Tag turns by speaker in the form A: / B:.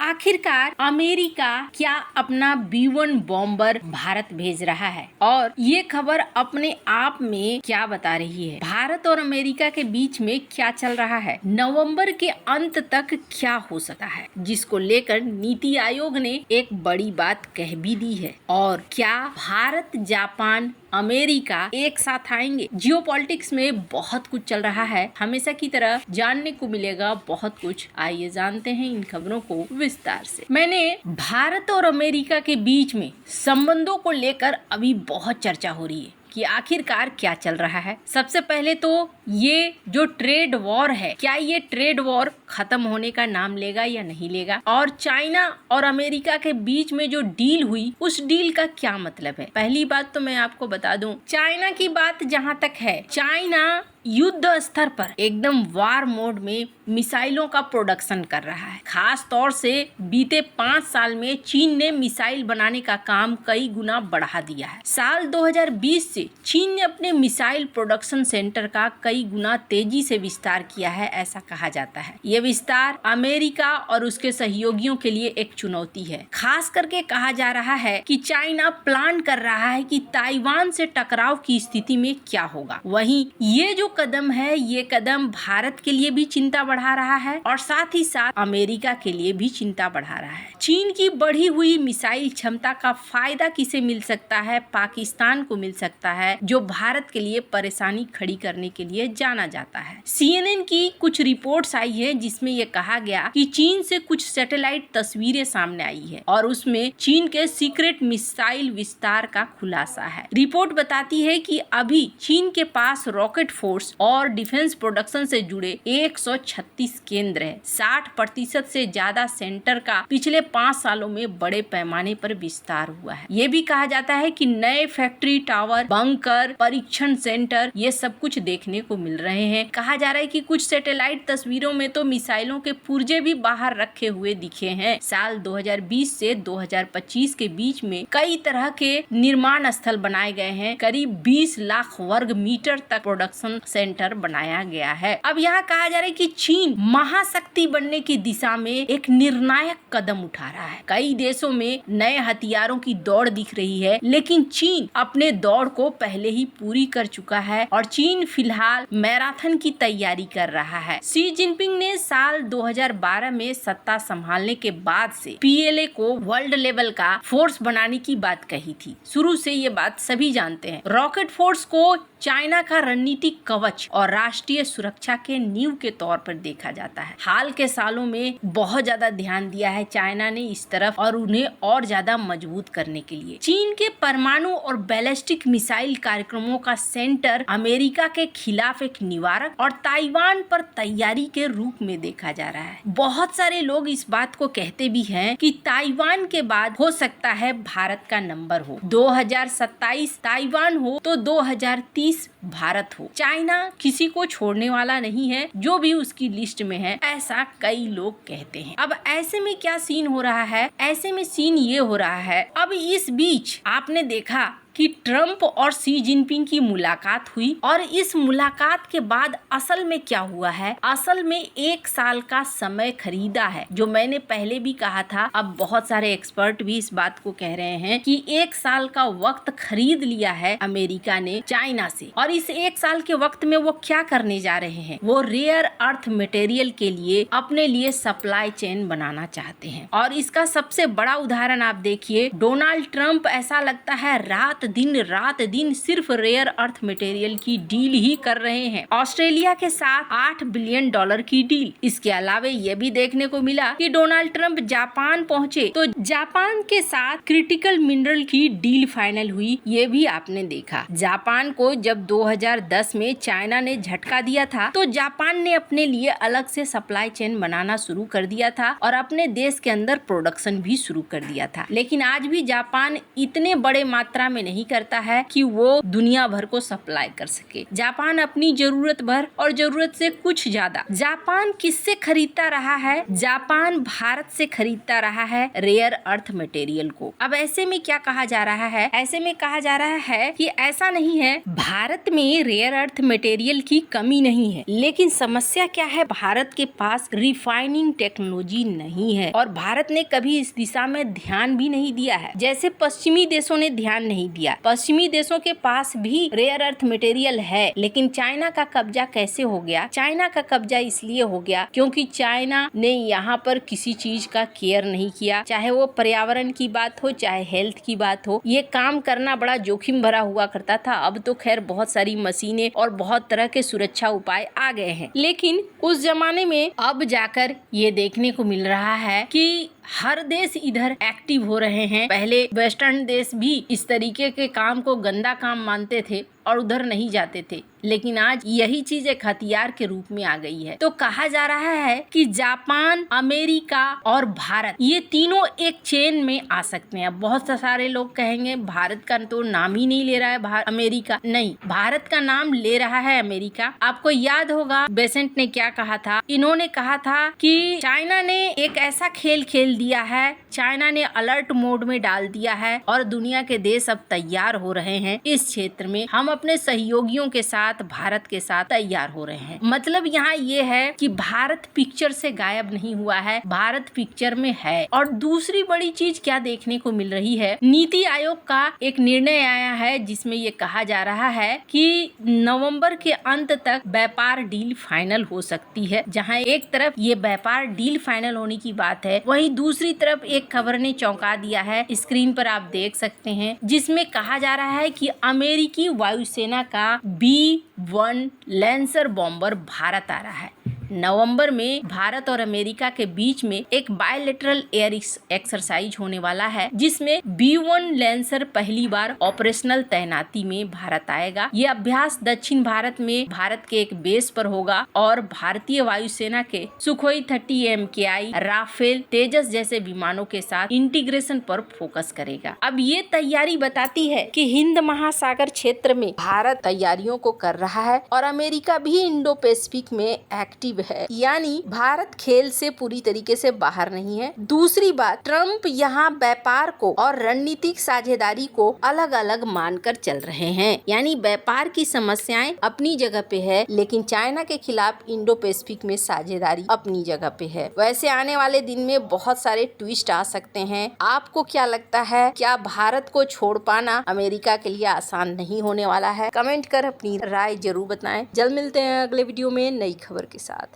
A: आखिरकार अमेरिका क्या अपना B-1 बॉम्बर भारत भेज रहा है और ये खबर अपने आप में क्या बता रही है? भारत और अमेरिका के बीच में क्या चल रहा है? नवंबर के अंत तक क्या हो सकता है, जिसको लेकर नीति आयोग ने एक बड़ी बात कह भी दी है। और क्या भारत, जापान, अमेरिका एक साथ आएंगे? जियोपॉलिटिक्स में बहुत कुछ चल रहा है, हमेशा की तरह जानने को मिलेगा बहुत कुछ। आइए जानते हैं इन खबरों को विस्तार से। मैंने भारत और अमेरिका के बीच में संबंधों को लेकर अभी बहुत चर्चा हो रही है कि आखिरकार क्या चल रहा है। सबसे पहले तो ये जो ट्रेड वॉर है, क्या ये ट्रेड वॉर खत्म होने का नाम लेगा या नहीं लेगा? और चाइना और अमेरिका के बीच में जो डील हुई, उस डील का क्या मतलब है? पहली बात तो मैं आपको बता दूं, चाइना की बात जहां तक है, चाइना युद्ध स्तर पर एकदम वार मोड में मिसाइलों का प्रोडक्शन कर रहा है। खास तौर से बीते 5 साल में चीन ने मिसाइल बनाने का काम कई गुना बढ़ा दिया है। साल 2020 से चीन ने अपने मिसाइल प्रोडक्शन सेंटर का कई गुना तेजी से विस्तार किया है, ऐसा कहा जाता है। ये विस्तार अमेरिका और उसके सहयोगियों के लिए एक चुनौती है। खास करके कहा जा रहा है कि चाइना प्लान कर रहा है कि ताइवान से टकराव की स्थिति में क्या होगा। वहीं ये जो कदम है, ये कदम भारत के लिए भी चिंता बढ़ा रहा है और साथ ही साथ अमेरिका के लिए भी चिंता बढ़ा रहा है। चीन की बढ़ी हुई मिसाइल क्षमता का फायदा किसे मिल सकता है? पाकिस्तान को मिल सकता है, जो भारत के लिए परेशानी खड़ी करने के लिए जाना जाता है। CNN की कुछ रिपोर्ट्स आई है जिसमें यह कहा गया कि चीन से कुछ सैटेलाइट तस्वीरें सामने आई है और उसमें चीन के सीक्रेट मिसाइल विस्तार का खुलासा है। रिपोर्ट बताती है कि अभी चीन के पास रॉकेट फोर्स और डिफेंस प्रोडक्शन से जुड़े 136 केंद्र है। 60% से ज्यादा सेंटर का पिछले 5 सालों में बड़े पैमाने पर विस्तार हुआ है। ये भी कहा जाता है कि नए फैक्ट्री टावर, बंकर, परीक्षण सेंटर, ये सब कुछ देखने को मिल रहे हैं। कहा जा रहा है कि कुछ सैटेलाइट तस्वीरों में तो मिसाइलों के पुर्जे भी बाहर रखे हुए दिखे हैं। साल 2020 से 2025 के बीच में कई तरह के निर्माण स्थल बनाए गए हैं। करीब 20 लाख वर्ग मीटर तक प्रोडक्शन सेंटर बनाया गया है। अब यहाँ कहा जा रहा है कि चीन महाशक्ति बनने की दिशा में एक निर्णायक कदम उठा रहा है। कई देशों में नए हथियारों की दौड़ दिख रही है, लेकिन चीन अपने दौड़ को पहले ही पूरी कर चुका है और चीन फिलहाल मैराथन की तैयारी कर रहा है। शी जिनपिंग ने साल 2012 में सत्ता संभालने के बाद से PLA को वर्ल्ड लेवल का फोर्स बनाने की बात कही थी। शुरू से ये बात सभी जानते हैं। रॉकेट फोर्स को चाइना का रणनीतिक कवच और राष्ट्रीय सुरक्षा के नींव के तौर पर देखा जाता है। हाल के सालों में बहुत ज्यादा ध्यान दिया है चाइना ने इस तरफ और उन्हें और ज्यादा मजबूत करने के लिए। चीन के परमाणु और बैलिस्टिक मिसाइल कार्यक्रमों का सेंटर अमेरिका के खिलाफ एक निवारक और ताइवान पर तैयारी के रूप में देखा जा रहा है। बहुत सारे लोग इस बात को कहते भी हैं कि ताइवान के बाद हो सकता है भारत का नंबर हो। 2027 ताइवान हो तो 2030 भारत हो। चाइना किसी को छोड़ने वाला नहीं है, जो भी उसकी लिस्ट में है, ऐसा कई लोग कहते हैं। अब ऐसे में क्या सीन हो रहा है? ऐसे में सीन ये हो रहा है, अब इस बीच आपने देखा कि ट्रम्प और शी जिनपिंग की मुलाकात हुई और इस मुलाकात के बाद असल में क्या हुआ है? असल में 1 साल का समय खरीदा है, जो मैंने पहले भी कहा था। अब बहुत सारे एक्सपर्ट भी इस बात को कह रहे हैं कि 1 साल का वक्त खरीद लिया है अमेरिका ने चाइना से। और इस 1 साल के वक्त में वो क्या करने जा रहे हैं? वो रेयर अर्थ मटेरियल के लिए अपने लिए सप्लाई चेन बनाना चाहते हैं। और इसका सबसे बड़ा उदाहरण आप देखिए, डोनाल्ड ट्रम्प ऐसा लगता है रात दिन सिर्फ रेयर अर्थ मटेरियल की डील ही कर रहे हैं। ऑस्ट्रेलिया के साथ $8 बिलियन की डील। इसके अलावा ये भी देखने को मिला कि डोनाल्ड ट्रम्प जापान पहुंचे तो जापान के साथ क्रिटिकल मिनरल की डील फाइनल हुई। ये भी आपने देखा। जापान को जब 2010 में चाइना ने झटका दिया था तो जापान ने अपने लिए अलग से सप्लाई चेन बनाना शुरू कर दिया था और अपने देश के अंदर प्रोडक्शन भी शुरू कर दिया था। लेकिन आज भी जापान इतने बड़े मात्रा में नहीं करता है कि वो दुनिया भर को सप्लाई कर सके। जापान अपनी जरूरत भर और जरूरत से कुछ ज्यादा। जापान किससे खरीदता रहा है? जापान भारत से खरीदता रहा है रेयर अर्थ मटेरियल को। अब ऐसे में क्या कहा जा रहा है? ऐसे में कहा जा रहा है कि ऐसा नहीं है, भारत में रेयर अर्थ मटेरियल की कमी नहीं है, लेकिन समस्या क्या है, भारत के पास रिफाइनिंग टेक्नोलॉजी नहीं है और भारत ने कभी इस दिशा में ध्यान भी नहीं दिया है, जैसे पश्चिमी देशों ने ध्यान नहीं दिया। पश्चिमी देशों के पास भी रेयर अर्थ मटेरियल है, लेकिन चाइना का कब्जा कैसे हो गया? चाइना का कब्जा इसलिए हो गया क्योंकि चाइना ने यहाँ पर किसी चीज का केयर नहीं किया, चाहे वो पर्यावरण की बात हो, चाहे हेल्थ की बात हो। ये काम करना बड़ा जोखिम भरा हुआ करता था। अब तो खैर बहुत सारी मशीनें और बहुत तरह के सुरक्षा उपाय आ गए हैं, लेकिन उस जमाने में अब जाकर ये देखने को मिल रहा है कि हर देश इधर एक्टिव हो रहे हैं। पहले वेस्टर्न देश भी इस तरीके के काम को गंदा काम मानते थे और उधर नहीं जाते थे, लेकिन आज यही चीज एक हथियार के रूप में आ गई है। तो कहा जा रहा है कि जापान, अमेरिका और भारत, ये तीनों एक चेन में आ सकते हैं। बहुत सारे लोग कहेंगे भारत का तो नाम ही नहीं ले रहा है अमेरिका। नहीं, भारत का नाम ले रहा है अमेरिका। आपको याद होगा बेसेंट ने क्या कहा था? इन्होंने कहा था कि चाइना ने एक ऐसा खेल खेल दिया है, चाइना ने अलर्ट मोड में डाल दिया है और दुनिया के देश अब तैयार हो रहे हैं इस क्षेत्र में। हम अपने सहयोगियों के साथ, भारत के साथ तैयार हो रहे हैं। मतलब यहाँ ये है कि भारत पिक्चर से गायब नहीं हुआ है, भारत पिक्चर में है। और दूसरी बड़ी चीज क्या देखने को मिल रही है, नीति आयोग का एक निर्णय आया है जिसमें ये कहा जा रहा है कि नवंबर के अंत तक व्यापार डील फाइनल हो सकती है। जहाँ एक तरफ ये व्यापार डील फाइनल होने की बात है, वहीं दूसरी तरफ एक खबर ने चौंका दिया है, स्क्रीन पर आप देख सकते हैं, जिसमें कहा जा रहा है कि अमेरिकी वायुसेना का B-1 लैंसर बॉम्बर भारत आ रहा है। नवंबर में भारत और अमेरिका के बीच में एक बायलैटरल एयर एक्सरसाइज होने वाला है, जिसमें B-1 लैंसर पहली बार ऑपरेशनल तैनाती में भारत आएगा। ये अभ्यास दक्षिण भारत में भारत के एक बेस पर होगा और भारतीय वायुसेना के सुखोई 30 MKI, राफेल, तेजस जैसे विमानों के साथ इंटीग्रेशन पर फोकस करेगा। अब ये तैयारी बताती है कि हिंद महासागर क्षेत्र में भारत तैयारियों को कर रहा है और अमेरिका भी इंडो पैसिफिक में एक्टिव है, यानी भारत खेल से पूरी तरीके से बाहर नहीं है। दूसरी बात, ट्रम्प यहाँ व्यापार को और रणनीतिक साझेदारी को अलग अलग मानकर चल रहे हैं, यानी व्यापार की समस्याएं अपनी जगह पे है, लेकिन चाइना के खिलाफ इंडो पैसिफिक में साझेदारी अपनी जगह पे है। वैसे आने वाले दिन में बहुत सारे ट्विस्ट आ सकते हैं। आपको क्या लगता है, क्या भारत को छोड़ पाना अमेरिका के लिए आसान नहीं होने वाला है? कमेंट कर अपनी राय जरूर बताएं। जल्द मिलते हैं अगले वीडियो में नई खबर के साथ।